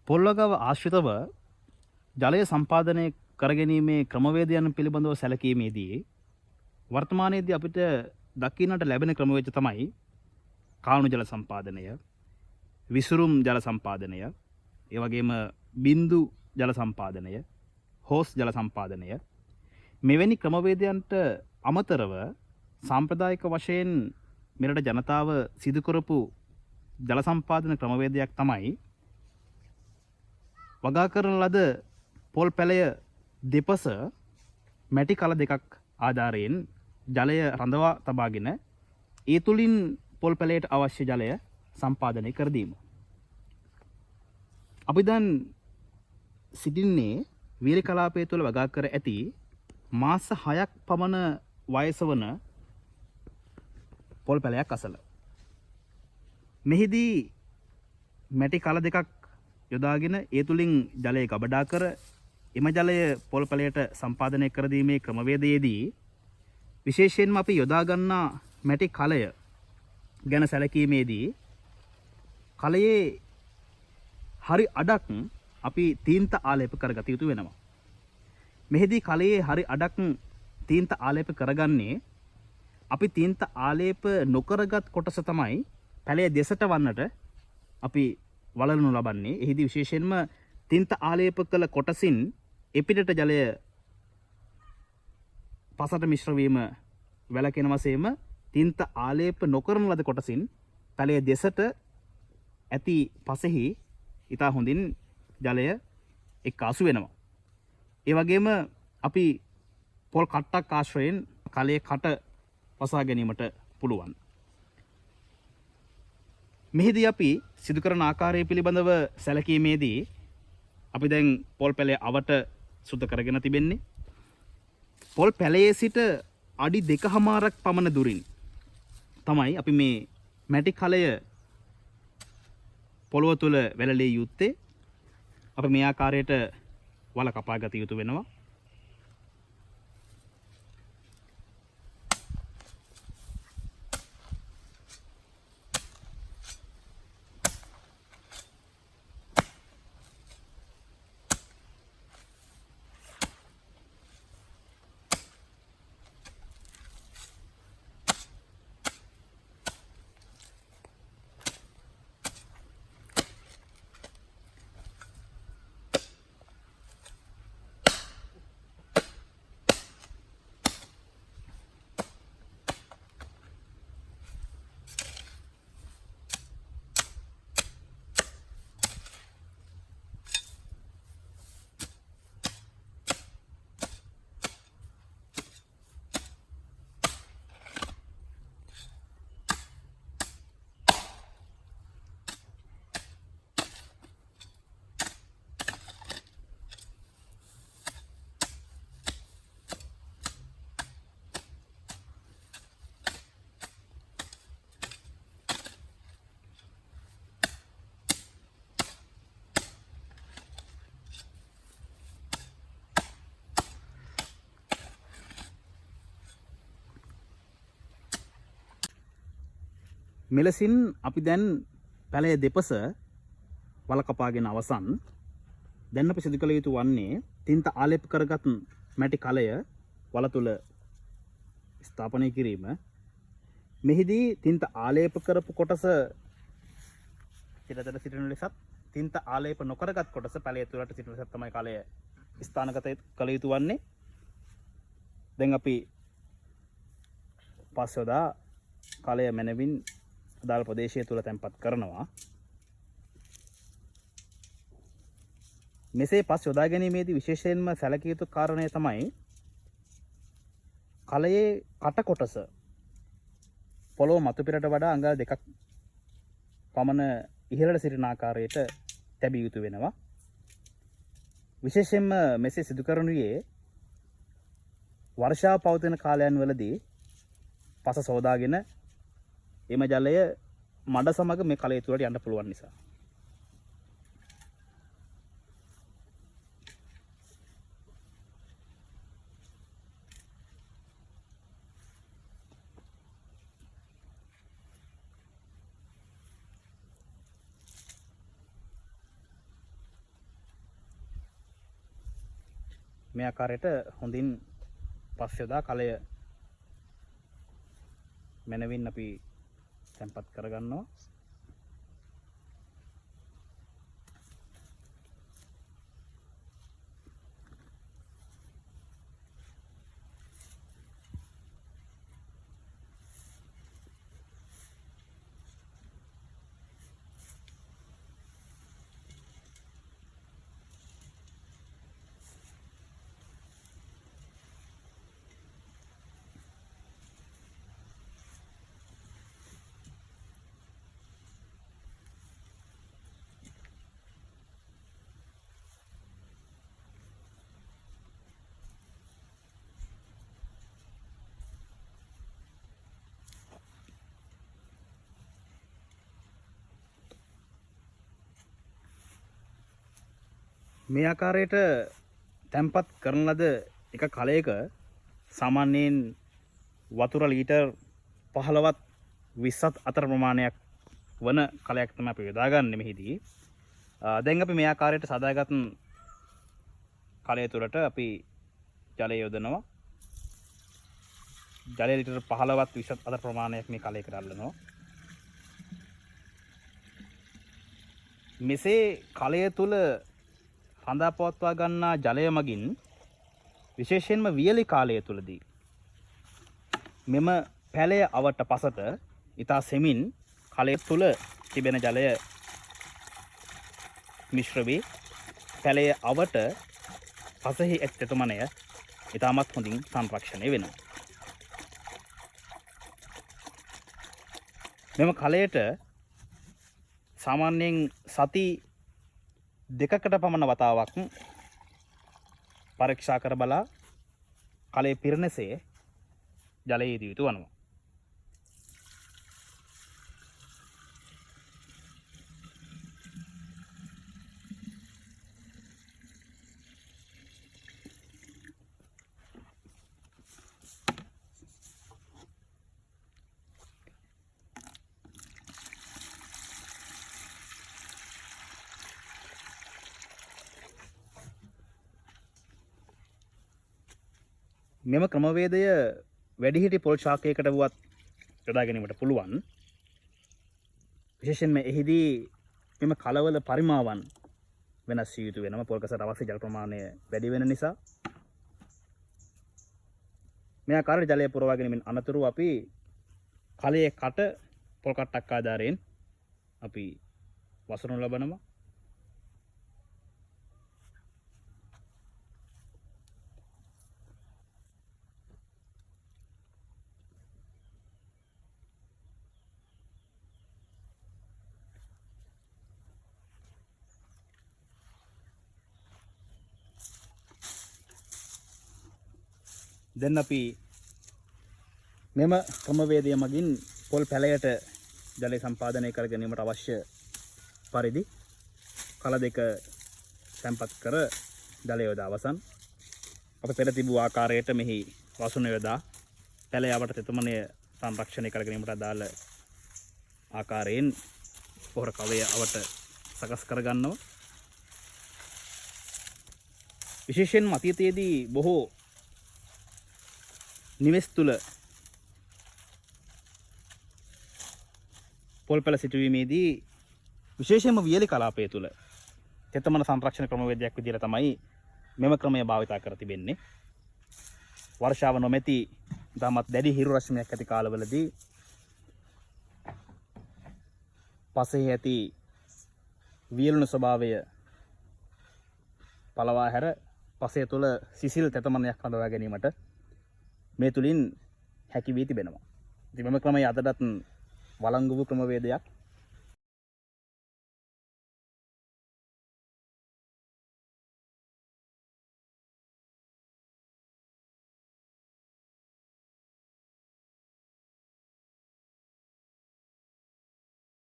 පොල්වගාව ආශ්‍රිතව ජලය සම්පාදනය කරගැනීමේ ක්‍රමවේදයන් පිළිබඳව සැලකීමේදී වර්තමානයේදී අපිට දකින්නට ලැබෙන ක්‍රමවේද තමයි කාණු ජල සම්පාදනය, විසුරුම් ජල සම්පාදනය, ඒ වගේම බින්දු ජල සම්පාදනය, හෝස් ජල සම්පාදනය. මෙවැනි ක්‍රමවේදයන්ට අමතරව සාම්ප්‍රදායික වශයෙන් මෙරට ජනතාව සිදු කරපු ජල සම්පාදන ක්‍රමවේදයක් තමයි වගා කරන ලද පොල් පැලය දෙපස මැටි කල දෙකක් ආධාරයෙන් ජලය රඳවා තබාගෙන ඒ තුළින් පොල් පැලයට අවශ්‍ය ජලය සම්පාදනය කර දීම. අපි දැන් සිටින්නේ වීර කලාපය තුළ වගා කර ඇති මාස 6ක් පමණ වයස වන පොල් පැලයක් අසල. මෙහිදී මැටි කල දෙකක් යොදාගෙන ඒ තුළින් ජලය ගබඩා කර එම ජලය පොල් පැලයට සම්පාදනය කර දීමේ ක්‍රමවේදයේදී විශේෂයෙන්ම අපි යොදා ගන්නා මැටි කලය ගැන සැලකීමේදී කලයේ හරි අඩක් අපි තීන්ත ආලේප කරගත යුතු වෙනවා. මෙහිදී කලයේ හරි අඩක් තීන්ත ආලේප කරගන්නේ අපි තීන්ත ආලේප නොකරගත් කොටස තමයි පැලයේ දෙසට වන්නට අපි වලලනු ලබන්නේ. එහිදී විශේෂයෙන්ම තින්ත ආලේප කළ කොටසින් එපිටට ජලය පසට මිශ්‍ර වීම වැළකෙන වශයෙන්ම තින්ත ආලේප නොකරන ලද කොටසින් පැලයේ දෙසට ඇති පසෙහි ඉතා හොඳින් ජලය එක්කාසු වෙනවා. ඒ වගේම අපි පොල් කට්ටක් ආශ්‍රයෙන් කලයේ කට වසා ගැනීමට පුළුවන්. මෙහිදී අපි සිදු කරන ආකාරය පිළිබඳව සැලකීමේදී අපි දැන් පොල් පැලේ අවට සුද්ධ කරගෙන තිබෙන්නේ. පොල් පැලයේ සිට අඩි 2.5ක් පමණ දුරින් තමයි අපි මේ මැටි කලය පොළොව තුළ වැළලිය යුත්තේ. අපි මේ ආකාරයට වල කපා ගත යුතු වෙනවා. මෙලෙසින් අපි දැන් පැලය දෙපස වල කපාගෙන අවසන්. දැන් අපි සිදු කළ යුතු වන්නේ තින්ත ආලේප කරගත් මැටි කලය වල තුල ස්ථාපනය කිරීම. මෙහිදී තින්ත ආලේප කරපු කොටස පිටතට සිටින ලෙසත් තින්ත ආලේප නොකරගත් කොටස පැලය තුලට සිටින ලෙසත් තමයි කලය ස්ථානගත කළ යුතු වන්නේ. දැන් අපි පස් යොදා කලය මැනවින් අදාළ ප්‍රදේශය තුල තැන්පත් කරනවා. මෙසේ පස් යොදා ගැනීමේදී විශේෂයෙන්ම සැලකිය යුතු කාරණය තමයි කලයේ කට කොටස පොළොව මතු පිටට වඩා අඟල් 2ක් පමණ ඉහළට සිටින ආකාරයට තැබිය යුතු වෙනවා. විශේෂයෙන්ම මෙසේ සිදු කරනුයේ වර්ෂාව පවතින කාලයන් වලදී පස සෝදාගෙන එම ජලය මඩ සමග මේ කලය තුළට යන්න පුළුවන් නිසා. මේ ආකාරයට හොඳින් පස් යොදා කලය මැනවින් අපි තැන්පත් කරගන්නවා. මේ ආකාරයට තැන්පත් කරන ලද එක කලයක සාමාන්‍යයෙන් වතුර ලීටර් 15ත් 20ත් අතර ප්‍රමාණයක් වන කලයක් තමයි අපි යොදාගන්නේ මෙහිදී. දැන් අපි මේ ආකාරයට සදාගත් කලය තුළට අපි ජලය යොදනවා. ජලය ලීටර් 15ත් 20ත් අතර ප්‍රමාණයක් මේ කලයකට අල්ලනවා. මෙසේ කලය තුළ හඳා පවත්වා ගන්නා ජලය මගින් විශේෂයෙන්ම වියලි කාලය තුලදී මෙම පැලය අවට පසට ඉතා සෙමින් කලය තුල තිබෙන ජලය මිශ්‍ර වී පැලය අවට පසෙහි ඇති තෙතමනය ඉතාමත් හොඳින් සංරක්ෂණය වෙනවා. මෙම කලයට සාමාන්‍යයෙන් සති දෙකකට පමණ වතාවක් පරීක්ෂා කර බලා කලයේ පිරණසේ ජලය යෙදිය යුතු වනවා. මෙම ක්‍රමවේදය වැඩිහිටි පොල් ශාකයකට වුවත් යොදා ගැනීමට පුළුවන්. විශේෂයෙන්ම එහිදී මෙම කලවල පරිමාවන් වෙනස් විය යුතු වෙනවා. පොල් ගසට අවශ්‍ය ජල ප්‍රමාණය වැඩි වෙන නිසා. මේ ආකාරයට ජලය පුරවා ගැනීමෙන් අනතුරු අපි කලයේ කට පොල් කට්ටක් ආධාරයෙන් අපි වසනු ලබනවා. දැන් අපි මෙම ක්‍රමවේදය මගින් පොල් පැලයට ජලය සම්පාදනය කර ගැනීමට අවශ්‍ය පරිදි කල දෙක තැන්පත් කර ජලය යොදා අවසන්. අප පෙර තිබූ ආකාරයට මෙහි වසුන යොදා පැලය අවට තෙතමනය සංරක්ෂණය කර ගැනීමට අදාළ ආකාරයෙන් පොහොර කවය අවට සකස් කර ගන්නවා. විශේෂයෙන්ම අතීතයේදී බොහෝ නිවෙස් තුළ පොල් පැල සිටුවීමේදී විශේෂයෙන්ම වියලි කලාපය තුළ තෙතමන සංරක්ෂණ ක්‍රමවේදයක් විදිහට තමයි මෙම ක්‍රමය භාවිතා කර තිබෙන්නේ. වර්ෂාව නොමැති ඉතාමත් දැඩි හිරු රශ්මියක් ඇති කාලවලදී පසෙහි ඇති වියලුණු ස්වභාවය පළවා හැර පසය තුළ සිසිල් තෙතමනයක් හඳවා ගැනීමට මේ තුලින් හැකි වී තිබෙනවා. ඉතින් මෙම ක්‍රමය අදටත් වළංගු වූ ක්‍රමවේදයක්.